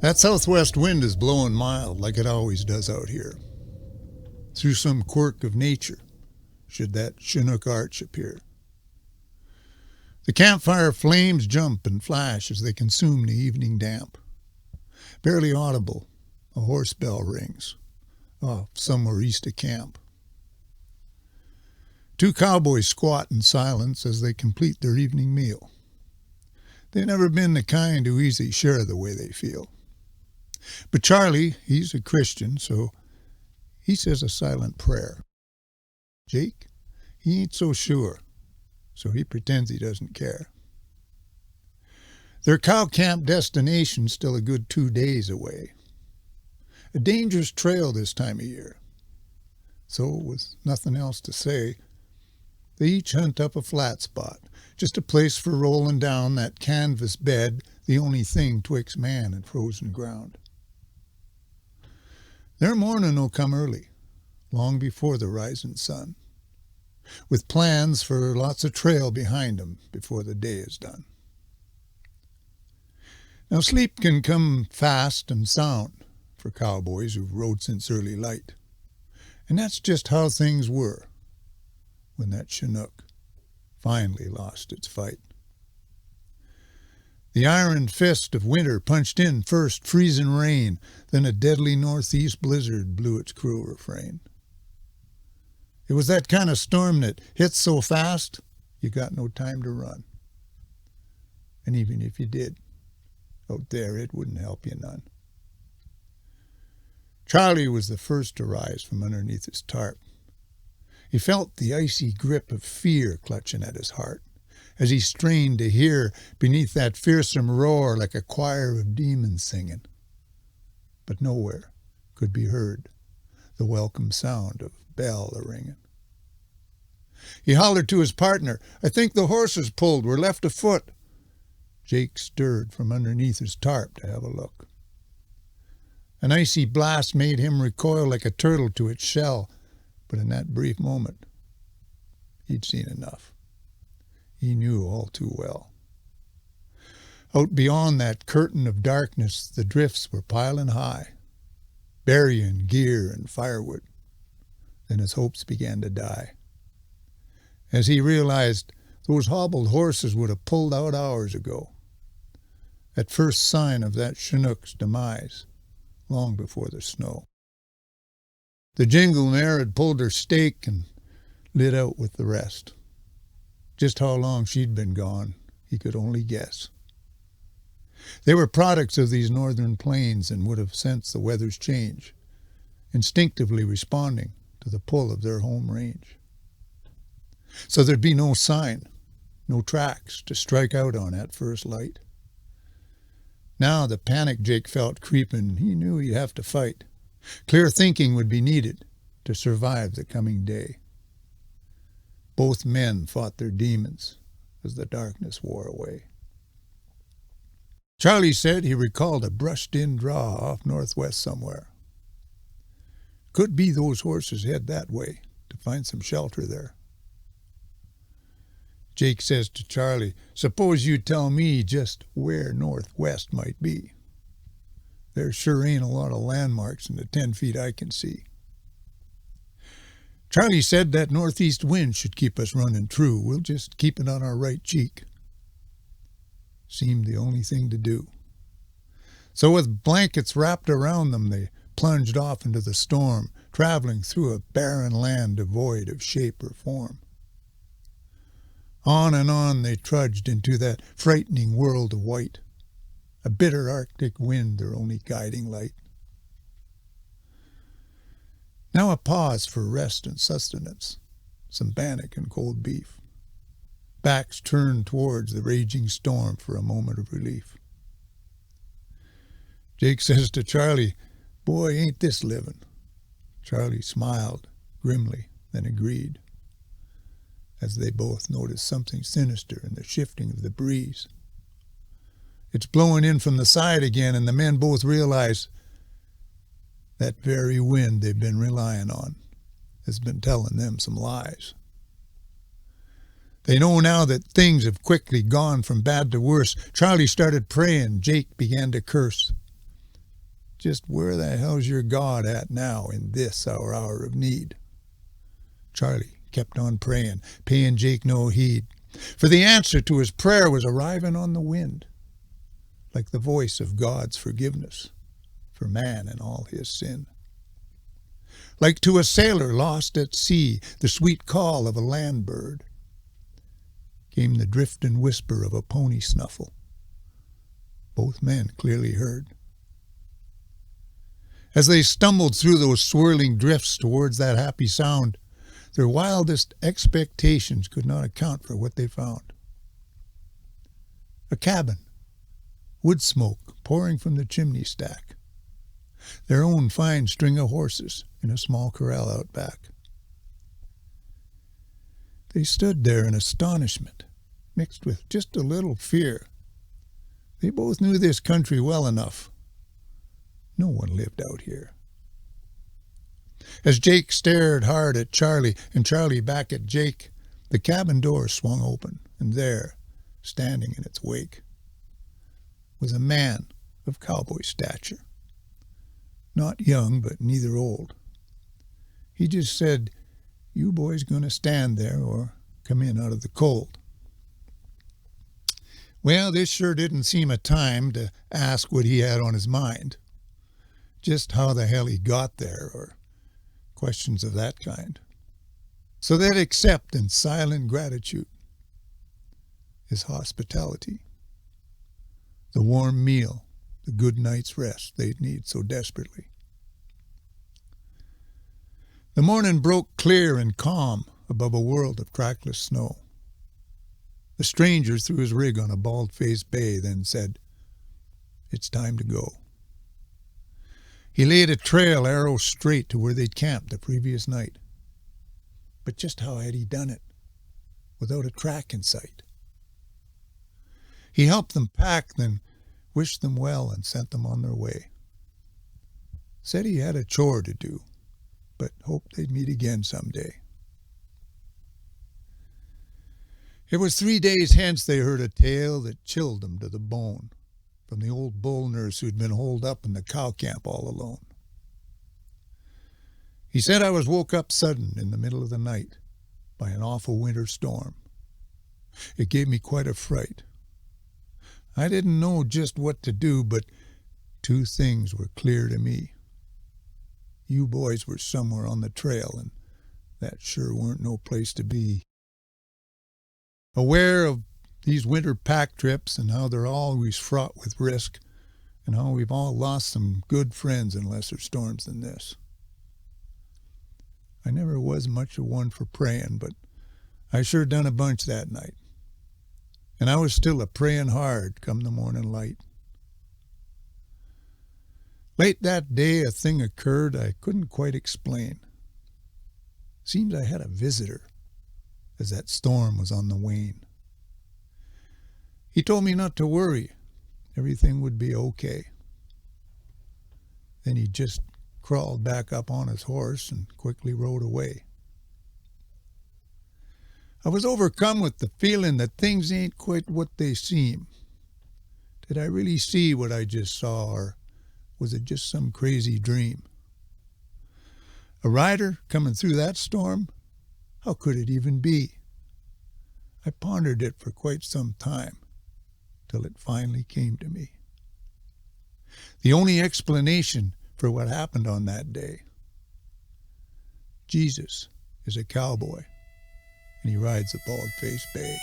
That southwest wind is blowing mild like it always does out here. Through some quirk of nature, should that Chinook arch appear. The campfire flames jump and flash as they consume the evening damp. Barely audible, a horse bell rings, off somewhere east of camp. Two cowboys squat in silence as they complete their evening meal. They've never been the kind who easily share the way they feel. But Charlie, he's a Christian, so he says a silent prayer. Jake, he ain't so sure, so he pretends he doesn't care. Their cow camp destination's still a good 2 days away. A dangerous trail this time of year. So, with nothing else to say, they each hunt up a flat spot, just a place for rolling down that canvas bed, the only thing twixt man and frozen ground. Their morning will come early, long before the rising sun, with plans for lots of trail behind them before the day is done. Now sleep can come fast and sound for cowboys who've rode since early light, and that's just how things were when that Chinook finally lost its fight. The iron fist of winter punched in first freezing rain, then a deadly northeast blizzard blew its cruel refrain. It was that kind of storm that hits so fast, you got no time to run. And even if you did, out there it wouldn't help you none. Charlie was the first to rise from underneath his tarp. He felt the icy grip of fear clutching at his heart as he strained to hear beneath that fearsome roar like a choir of demons singing. But nowhere could be heard the welcome sound of bell a-ringing. He hollered to his partner, "I think the horses pulled. We're left afoot." Jake stirred from underneath his tarp to have a look. An icy blast made him recoil like a turtle to its shell, but in that brief moment, he'd seen enough. He knew all too well. Out beyond that curtain of darkness, the drifts were piling high, burying gear and firewood. Then his hopes began to die, as he realized those hobbled horses would have pulled out hours ago, at first sign of that Chinook's demise, long before the snow. The jingle mare had pulled her stake and lit out with the rest. Just how long she'd been gone, he could only guess. They were products of these northern plains and would have sensed the weather's change, instinctively responding to the pull of their home range. So there'd be no sign, no tracks to strike out on at first light. Now the panic Jake felt creeping, he knew he'd have to fight. Clear thinking would be needed to survive the coming day. Both men fought their demons as the darkness wore away. Charlie said he recalled a brushed-in draw off northwest somewhere. Could be those horses head that way to find some shelter there. Jake says to Charlie, "Suppose you tell me just where northwest might be. There sure ain't a lot of landmarks in the 10 feet I can see." Charlie said that northeast wind should keep us running true. We'll just keep it on our right cheek. Seemed the only thing to do. So with blankets wrapped around them, they plunged off into the storm, traveling through a barren land devoid of shape or form. On and on they trudged into that frightening world of white, a bitter Arctic wind their only guiding light. Now a pause for rest and sustenance, some bannock and cold beef. Backs turned towards the raging storm for a moment of relief. Jake says to Charlie, "Boy, ain't this living." Charlie smiled grimly, then agreed, as they both noticed something sinister in the shifting of the breeze. It's blowing in from the side again, and the men both realize that very wind they've been relying on has been telling them some lies. They know now that things have quickly gone from bad to worse. Charlie started praying. Jake began to curse. Just where the hell's your God at now in this our hour of need? Charlie kept on praying, paying Jake no heed, for the answer to his prayer was arriving on the wind, like the voice of God's forgiveness for man and all his sin. Like to a sailor lost at sea, the sweet call of a land bird, came the drift and whisper of a pony snuffle, both men clearly heard. As they stumbled through those swirling drifts towards that happy sound, their wildest expectations could not account for what they found. A cabin, wood smoke pouring from the chimney stack, their own fine string of horses in a small corral out back. They stood there in astonishment, mixed with just a little fear. They both knew this country well enough. No one lived out here. As Jake stared hard at Charlie and Charlie back at Jake, the cabin door swung open, and there, standing in its wake, was a man of cowboy stature. Not young, but neither old. He just said, "You boys gonna stand there or come in out of the cold?" Well, this sure didn't seem a time to ask what he had on his mind, just how the hell he got there, or questions of that kind. So they'd accept in silent gratitude his hospitality, the warm meal, the good night's rest they'd need so desperately. The morning broke clear and calm above a world of trackless snow. The stranger threw his rig on a bald-faced bay, then said, "It's time to go." He laid a trail arrow straight to where they'd camped the previous night. But just how had he done it, without a track in sight? He helped them pack, then wished them well and sent them on their way. Said he had a chore to do, but hoped they'd meet again someday. It was 3 days hence they heard a tale that chilled them to the bone, from the old bull nurse who'd been holed up in the cow camp all alone. He said, "I was woke up sudden in the middle of the night by an awful winter storm. It gave me quite a fright. I didn't know just what to do, but 2 things were clear to me. You boys were somewhere on the trail, and that sure weren't no place to be. Aware of these winter pack trips and how they're always fraught with risk, and how we've all lost some good friends in lesser storms than this. I never was much of one for praying, but I sure done a bunch that night. And I was still a-praying hard come the morning light. Late that day a thing occurred I couldn't quite explain. Seems I had a visitor as that storm was on the wane. He told me not to worry, everything would be okay. Then he just crawled back up on his horse and quickly rode away. I was overcome with the feeling that things ain't quite what they seem. Did I really see what I just saw, or was it just some crazy dream? A rider coming through that storm? How could it even be? I pondered it for quite some time, till it finally came to me. The only explanation for what happened on that day. Jesus is a cowboy, and he rides a bald-faced bay.